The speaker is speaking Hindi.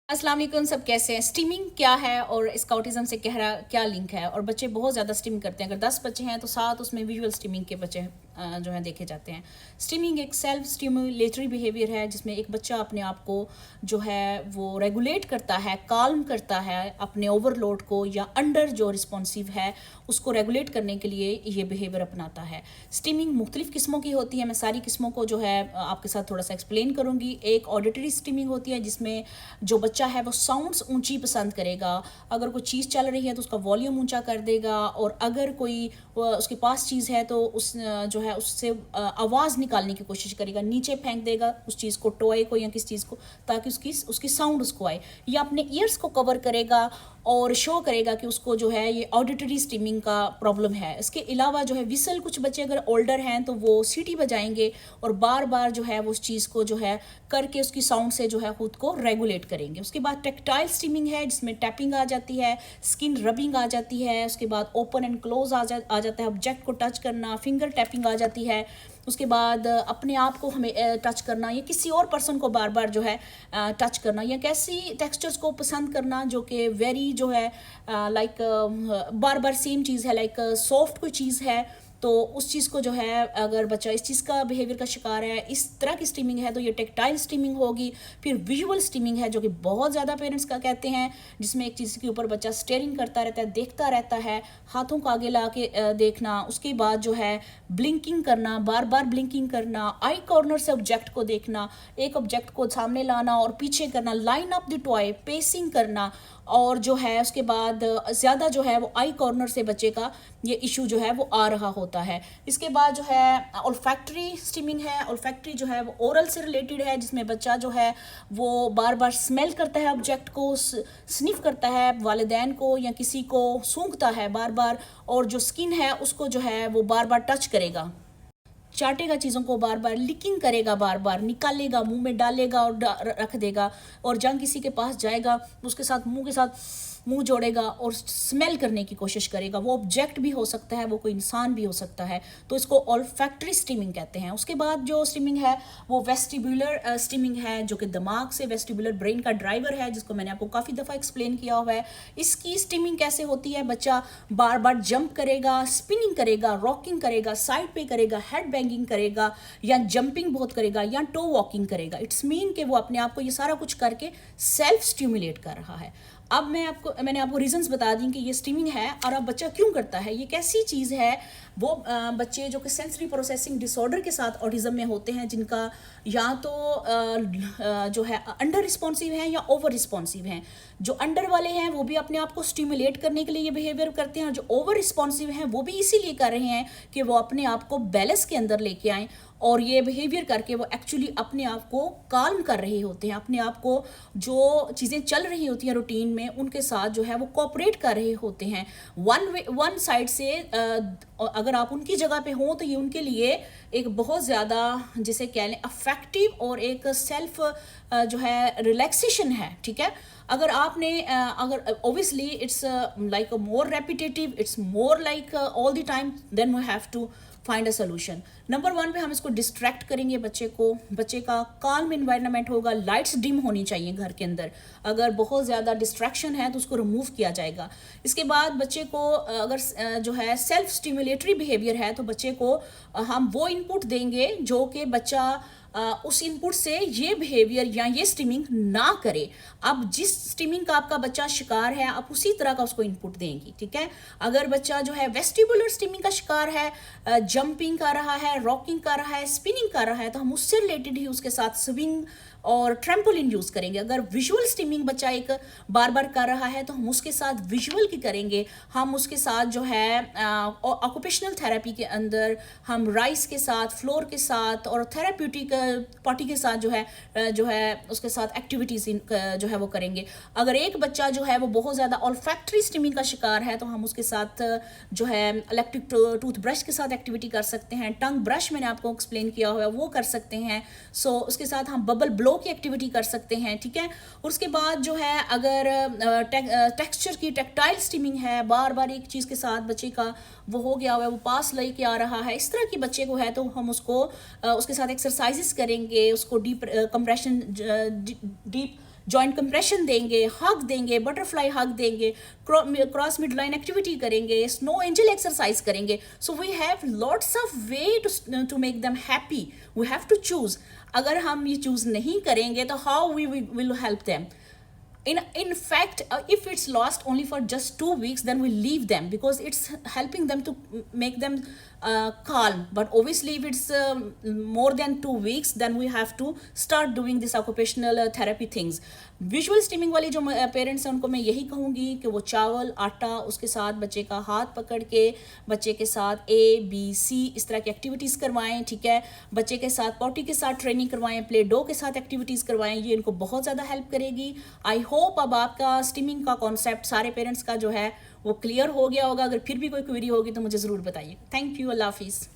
अस्सलाम वालेकुम, सब कैसे हैं। स्ट्रीमिंग क्या है और स्काउटिज्म से क्या लिंक है। और बच्चे बहुत ज़्यादा स्ट्रीम करते हैं। अगर 10 बच्चे हैं तो 7 उसमें विजुअल स्ट्रीमिंग के बच्चे जो हैं देखे जाते हैं। स्ट्रीमिंग एक सेल्फ स्टिमुलेटरी बिहेवियर है जिसमें एक बच्चा अपने आप को जो है वो रेगुलेट करता है, काल्म करता है अपने ओवरलोड को, या अंडर जो रिस्पॉन्सिव है उसको रेगुलेट करने के लिए ये बिहेवियर अपनाता है। स्ट्रीमिंग मुख्तलिफ किस्मों की होती है। मैं सारी किस्मों को जो है आपके साथ थोड़ा सा एक्सप्लेन करूँगी। एक ऑडिटरी स्ट्रीमिंग होती है जिसमें जो बच्चा है वो साउंड्स ऊंची पसंद करेगा। अगर कोई चीज़ चल रही है तो उसका वॉल्यूम ऊंचा कर देगा, और अगर कोई उसके पास चीज़ है तो उस जो है उससे आवाज़ निकालने की कोशिश करेगा, नीचे फेंक देगा उस चीज़ को, टॉय को या किस चीज़ को, ताकि उसकी साउंड उसको आए। या अपने ईयर्स को कवर करेगा और शो करेगा कि उसको जो है ये ऑडिटरी स्ट्रीमिंग का प्रॉब्लम है। इसके अलावा जो है विसल, कुछ बच्चे अगर ओल्डर हैं तो वो सीटी बजाएंगे और बार बार जो है वो उस चीज़ को जो है करके उसकी साउंड से जो है खुद को रेगुलेट करेंगे। उसके बाद टेक्टाइल स्ट्रीमिंग है जिसमें टैपिंग आ जाती है, स्किन रबिंग आ जाती है। उसके बाद ओपन एंड क्लोज आ जाता है, ऑब्जेक्ट को टच करना, फिंगर टैपिंग आ जाती है। उसके बाद अपने आप को हमें टच करना या किसी और पर्सन को बार बार जो है टच करना, या कैसी टेक्सचर्स को पसंद करना जो कि वेरी जो है लाइक बार बार सेम चीज़ है, लाइक सॉफ्ट कोई चीज़ है तो उस चीज़ को जो है अगर बच्चा इस चीज़ का बिहेवियर का शिकार है, इस तरह की स्ट्रीमिंग है, तो ये टेक्टाइल स्ट्रीमिंग होगी। फिर विजुअल स्ट्रीमिंग है जो कि बहुत ज़्यादा पेरेंट्स का कहते हैं, जिसमें एक चीज़ के ऊपर बच्चा स्टेयरिंग करता रहता है, देखता रहता है, हाथों को आगे ला के देखना। उसके बाद जो है ब्लिंकिंग करना, बार बार ब्लिंकिंग करना, आई कॉर्नर से ऑब्जेक्ट को देखना, एक ऑब्जेक्ट को सामने लाना और पीछे करना, line up the toy, pacing करना। और जो है उसके बाद ज़्यादा जो है वो आई कॉर्नर से बच्चे का ये इशू जो है वो आ रहा होता है। इसके बाद जो है ओल्फैक्टरी स्ट्रीमिंग है। ओल्फैक्टरी जो है वो ओरल से रिलेटेड है, जिसमें बच्चा जो है वो बार बार स्मेल करता है, ऑब्जेक्ट को स्निफ करता है, वालिदैन को या किसी को सूंघता है बार बार, और जो स्किन है उसको जो है वो बार बार टच करेगा, चाटेगा, चीज़ों को बार बार लिकिंग करेगा, बार बार निकालेगा, मुंह में डालेगा और रख देगा। और जब किसी के पास जाएगा उसके साथ मुंह के साथ मुंह जोड़ेगा और स्मेल करने की कोशिश करेगा। वो ऑब्जेक्ट भी हो सकता है, वो कोई इंसान भी हो सकता है, तो इसको ऑल्फैक्टरी स्ट्रीमिंग कहते हैं। उसके बाद जो स्ट्रीमिंग है वो वेस्टिबुलर स्ट्रीमिंग है, जो कि दिमाग से वेस्टिबुलर ब्रेन का ड्राइवर है, जिसको मैंने आपको काफ़ी दफ़ा एक्सप्लेन किया हुआ है। इसकी स्ट्रीमिंग कैसे होती है, बच्चा बार बार जंप करेगा, स्पिनिंग करेगा, रॉकिंग करेगा, साइड पे करेगा, हेड बैंगिंग करेगा, या जंपिंग बहुत करेगा, या टो वॉकिंग करेगा। इट्स मीन कि वो अपने आप को ये सारा कुछ करके सेल्फ स्टिमुलेट कर रहा है। अब मैंने आपको रीजंस बता दी कि ये स्ट्रीमिंग है और अब बच्चा क्यों करता है। ये कैसी चीज़ है, वो बच्चे जो कि सेंसरी प्रोसेसिंग डिसऑर्डर के साथ ऑटिज्म में होते हैं, जिनका या तो जो है अंडर रिस्पॉन्सिव हैं या ओवर रिस्पॉन्सिव हैं। जो अंडर वाले हैं वो भी अपने आप को स्टिमुलेट करने के लिए ये बिहेवियर करते हैं, और जो ओवर रिस्पॉन्सिव हैं वो भी इसीलिए कर रहे हैं कि वो अपने आप को बैलेंस के अंदर लेके आएँ, और ये बिहेवियर करके वो एक्चुअली अपने आप को काल्म कर रहे होते हैं, अपने आप को जो चीज़ें चल रही होती हैं रूटीन में उनके साथ जो है वो कोऑपरेट कर रहे होते हैं। वन साइड से अगर आप उनकी जगह पे हों तो ये उनके लिए एक बहुत ज़्यादा जिसे कह लें अफेक्टिव और एक सेल्फ जो है रिलैक्सेशन है, ठीक है। अगर आपने अगर obviously it's like more repetitive, it's more like all the time, then we have to find a solution. Number 1 पे हम इसको डिस्ट्रैक्ट करेंगे बच्चे को। बच्चे का काल्म इन्वायरमेंट होगा, लाइट्स डिम होनी चाहिए घर के अंदर। अगर बहुत ज़्यादा डिस्ट्रैक्शन है तो उसको रिमूव किया जाएगा। इसके बाद बच्चे को अगर जो है सेल्फ स्टिमुलेटरी बिहेवियर है तो बच्चे को हम वो इनपुट देंगे जो कि बच्चा उस इनपुट से ये बिहेवियर या ये स्ट्रीमिंग ना करे। अब जिस स्ट्रीमिंग का आपका बच्चा शिकार है आप उसी तरह का उसको इनपुट देंगी, ठीक है। अगर बच्चा जो है वेस्टिबुलर स्ट्रीमिंग का शिकार है, जंपिंग कर रहा है, रॉकिंग कर रहा है, स्पिनिंग कर रहा है, तो हम उससे रिलेटेड ही उसके साथ स्विंग और ट्रैम्पोलिन यूज़ करेंगे। अगर विजुअल स्ट्रीमिंग बच्चा एक बार बार कर रहा है तो हम उसके साथ विजुअल की करेंगे। हम उसके साथ जो है ऑक्यूपेशनल थेरेपी के अंदर हम राइस के साथ, फ्लोर के साथ और थेरेप्यूटिक पॉटी के साथ जो है उसके साथ एक्टिविटीज़ जो है वो करेंगे। अगर एक बच्चा जो है वो बहुत ज़्यादा ऑल्फैक्टरी स्ट्रीमिंग का शिकार है तो हम उसके साथ जो है इलेक्ट्रिक टूथब्रश के साथ एक्टिविटी कर सकते हैं। टंग ब्रश मैंने आपको एक्सप्लेन किया हुआ है वो कर सकते हैं। सो उसके साथ हम बबल ब्लो की एक्टिविटी कर सकते हैं, ठीक है। और उसके बाद जो है अगर टेक्सचर की टेक्टाइल स्ट्रीमिंग है, बार बार एक चीज़ के साथ बच्चे का वो हो गया हुआ है, वो पास लेके आ रहा है, इस तरह की बच्चे को है तो हम उसको उसके साथ एक्सरसाइजेस करेंगे, उसको deep compression deep joint compression देंगे, हग देंगे, बटरफ्लाई हग देंगे, क्रॉस मिड लाइन एक्टिविटी करेंगे, स्नो एंजल एक्सरसाइज करेंगे. So we have lots of way to make them happy. We have to choose. अगर हम ये चूज नहीं करेंगे तो how we will help them. In fact, if it's lost only for just 2 weeks, then we leave them because it's helping them to make them calm. But obviously if it's more than 2 weeks, then we have to start doing this occupational therapy things. Visual streaming वाली जो पेरेंट्स हैं उनको मैं यही कहूँगी कि वो चावल, आटा, उसके साथ बच्चे का हाथ पकड़ के बच्चे के साथ ABC इस तरह की एक्टिविटीज़ करवाएं. ठीक है, बच्चे के साथ पॉटी के साथ ट्रेनिंग करवाएं, प्ले डो के साथ एक्टिविटीज़ करवाएं. ये इनको बहुत ज़्यादा हेल्प करेगी. आई होप अब आपका स्ट्रीमिंग का कॉन्सेप्ट सारे पेरेंट्स का जो है वो क्लियर हो गया होगा. अगर फिर भी कोई क्वेरी होगी तो मुझे ज़रूर बताइए. Thank you. अल्लाह हाफिज़.